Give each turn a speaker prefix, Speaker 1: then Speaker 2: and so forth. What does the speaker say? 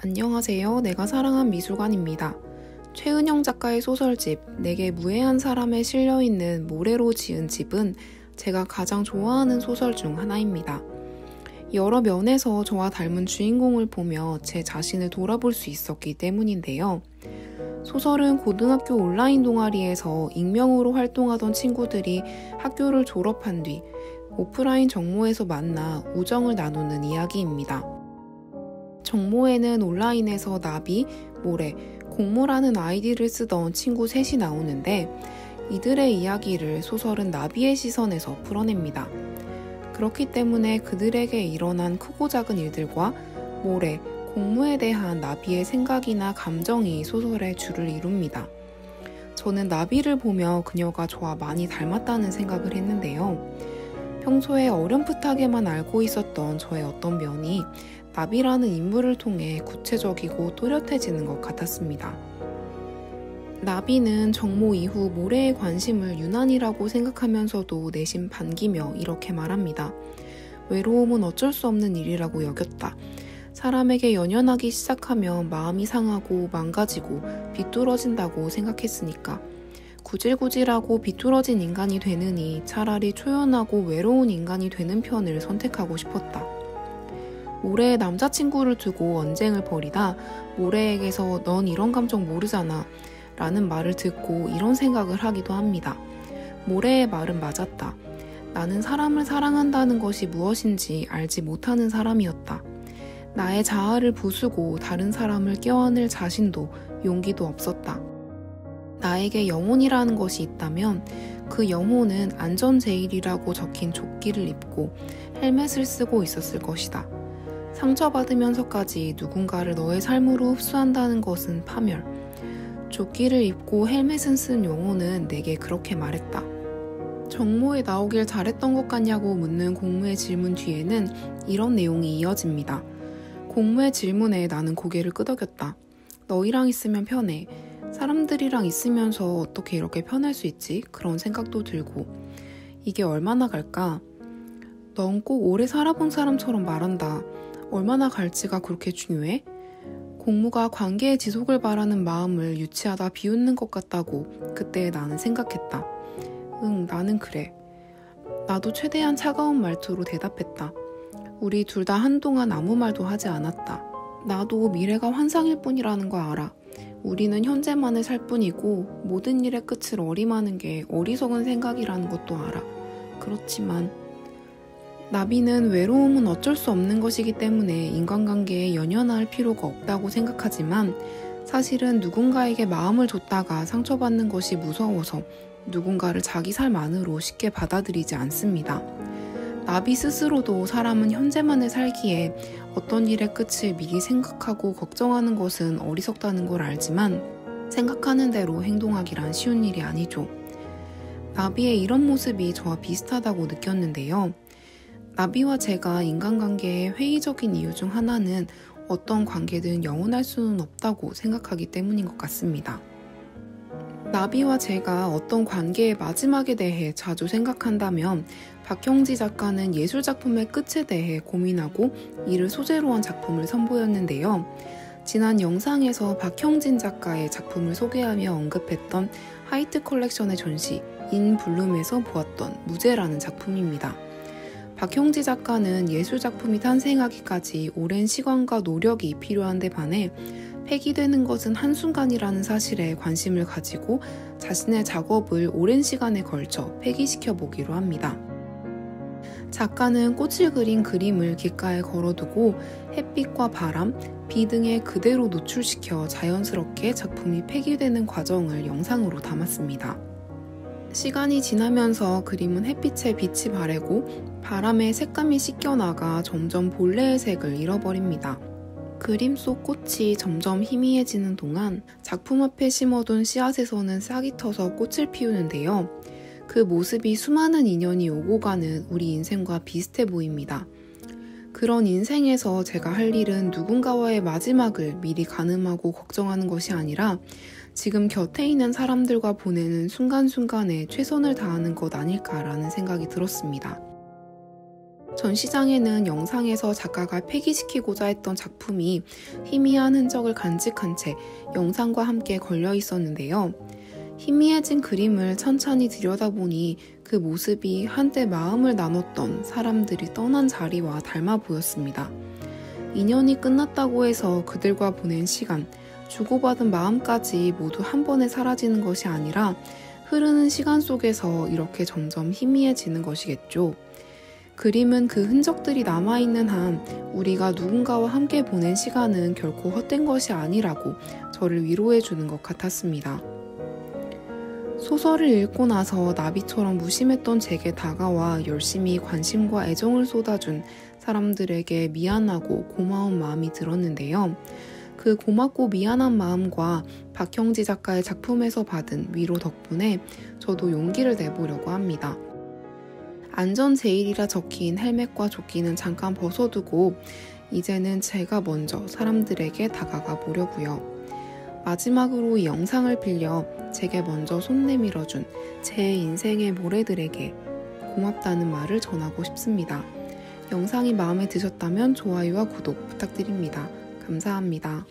Speaker 1: 안녕하세요. 내가 사랑한 미술관입니다. 최은영 작가의 소설집 내게 무해한 사람에 실려있는 모래로 지은 집은 제가 가장 좋아하는 소설 중 하나입니다. 여러 면에서 저와 닮은 주인공을 보며 제 자신을 돌아볼 수 있었기 때문인데요. 소설은 고등학교 온라인 동아리에서 익명으로 활동하던 친구들이 학교를 졸업한 뒤 오프라인 정모에서 만나 우정을 나누는 이야기입니다. 정모에는 온라인에서 나비, 모래, 공모라는 아이디를 쓰던 친구 셋이 나오는데 이들의 이야기를 소설은 나비의 시선에서 풀어냅니다. 그렇기 때문에 그들에게 일어난 크고 작은 일들과 모래, 공모에 대한 나비의 생각이나 감정이 소설의 줄을 이룹니다. 저는 나비를 보며 그녀가 저와 많이 닮았다는 생각을 했는데요. 평소에 어렴풋하게만 알고 있었던 저의 어떤 면이 나비라는 인물을 통해 구체적이고 또렷해지는 것 같았습니다. 나비는 정모 이후 모래에 관심을 유난이라고 생각하면서도 내심 반기며 이렇게 말합니다. 외로움은 어쩔 수 없는 일이라고 여겼다. 사람에게 연연하기 시작하면 마음이 상하고 망가지고 비뚤어진다고 생각했으니까. 구질구질하고 비뚤어진 인간이 되느니 차라리 초연하고 외로운 인간이 되는 편을 선택하고 싶었다. 모래에 남자친구를 두고 언쟁을 벌이다 모래에게서 넌 이런 감정 모르잖아 라는 말을 듣고 이런 생각을 하기도 합니다. 모래의 말은 맞았다. 나는 사람을 사랑한다는 것이 무엇인지 알지 못하는 사람이었다. 나의 자아를 부수고 다른 사람을 껴안을 자신도 용기도 없었다. 나에게 영혼이라는 것이 있다면 그 영혼은 안전제일이라고 적힌 조끼를 입고 헬멧을 쓰고 있었을 것이다. 상처받으면서까지 누군가를 너의 삶으로 흡수한다는 것은 파멸. 조끼를 입고 헬멧을 쓴 영혼은 내게 그렇게 말했다. 정모에 나오길 잘했던 것 같냐고 묻는 공무의 질문 뒤에는 이런 내용이 이어집니다. 공무의 질문에 나는 고개를 끄덕였다. 너희랑 있으면 편해. 사람들이랑 있으면서 어떻게 이렇게 편할 수 있지? 그런 생각도 들고. 이게 얼마나 갈까? 넌 꼭 오래 살아본 사람처럼 말한다. 얼마나 갈지가 그렇게 중요해? 공무가 관계의 지속을 바라는 마음을 유치하다 비웃는 것 같다고 그때 나는 생각했다. 응, 나는 그래. 나도 최대한 차가운 말투로 대답했다. 우리 둘 다 한동안 아무 말도 하지 않았다. 나도 미래가 환상일 뿐이라는 거 알아. 우리는 현재만을 살 뿐이고 모든 일의 끝을 어림하는 게 어리석은 생각이라는 것도 알아. 그렇지만 나비는 외로움은 어쩔 수 없는 것이기 때문에 인간관계에 연연할 필요가 없다고 생각하지만 사실은 누군가에게 마음을 줬다가 상처받는 것이 무서워서 누군가를 자기 삶 안으로 쉽게 받아들이지 않습니다. 나비 스스로도 사람은 현재만을 살기에 어떤 일의 끝을 미리 생각하고 걱정하는 것은 어리석다는 걸 알지만 생각하는 대로 행동하기란 쉬운 일이 아니죠. 나비의 이런 모습이 저와 비슷하다고 느꼈는데요. 나비와 제가 인간관계에 회의적인 이유 중 하나는 어떤 관계든 영원할 수는 없다고 생각하기 때문인 것 같습니다. 나비와 제가 어떤 관계의 마지막에 대해 자주 생각한다면 박형지 작가는 예술작품의 끝에 대해 고민하고 이를 소재로 한 작품을 선보였는데요. 지난 영상에서 박형진 작가의 작품을 소개하며 언급했던 하이트 컬렉션의 전시 인 블룸에서 보았던 무제라는 작품입니다. 박형지 작가는 예술작품이 탄생하기까지 오랜 시간과 노력이 필요한데 반해 폐기되는 것은 한순간이라는 사실에 관심을 가지고 자신의 작업을 오랜 시간에 걸쳐 폐기시켜 보기로 합니다. 작가는 꽃을 그린 그림을 귓가에 걸어두고 햇빛과 바람, 비 등에 그대로 노출시켜 자연스럽게 작품이 폐기되는 과정을 영상으로 담았습니다. 시간이 지나면서 그림은 햇빛에 빛이 바래고 바람에 색감이 씻겨나가 점점 본래의 색을 잃어버립니다. 그림 속 꽃이 점점 희미해지는 동안 작품 앞에 심어둔 씨앗에서는 싹이 터서 꽃을 피우는데요. 그 모습이 수많은 인연이 오고 가는 우리 인생과 비슷해 보입니다. 그런 인생에서 제가 할 일은 누군가와의 마지막을 미리 가늠하고 걱정하는 것이 아니라 지금 곁에 있는 사람들과 보내는 순간순간에 최선을 다하는 것 아닐까라는 생각이 들었습니다. 전시장에는 영상에서 작가가 폐기시키고자 했던 작품이 희미한 흔적을 간직한 채 영상과 함께 걸려 있었는데요. 희미해진 그림을 천천히 들여다보니 그 모습이 한때 마음을 나눴던 사람들이 떠난 자리와 닮아 보였습니다. 인연이 끝났다고 해서 그들과 보낸 시간, 주고받은 마음까지 모두 한 번에 사라지는 것이 아니라 흐르는 시간 속에서 이렇게 점점 희미해지는 것이겠죠. 그림은 그 흔적들이 남아있는 한 우리가 누군가와 함께 보낸 시간은 결코 헛된 것이 아니라고 저를 위로해주는 것 같았습니다. 소설을 읽고 나서 나비처럼 무심했던 제게 다가와 열심히 관심과 애정을 쏟아준 사람들에게 미안하고 고마운 마음이 들었는데요. 그 고맙고 미안한 마음과 박형지 작가의 작품에서 받은 위로 덕분에 저도 용기를 내보려고 합니다. 안전 제일이라 적힌 헬멧과 조끼는 잠깐 벗어두고 이제는 제가 먼저 사람들에게 다가가 보려고요. 마지막으로 이 영상을 빌려 제게 먼저 손 내밀어준 제 인생의 모래들에게 고맙다는 말을 전하고 싶습니다. 영상이 마음에 드셨다면 좋아요와 구독 부탁드립니다. 감사합니다.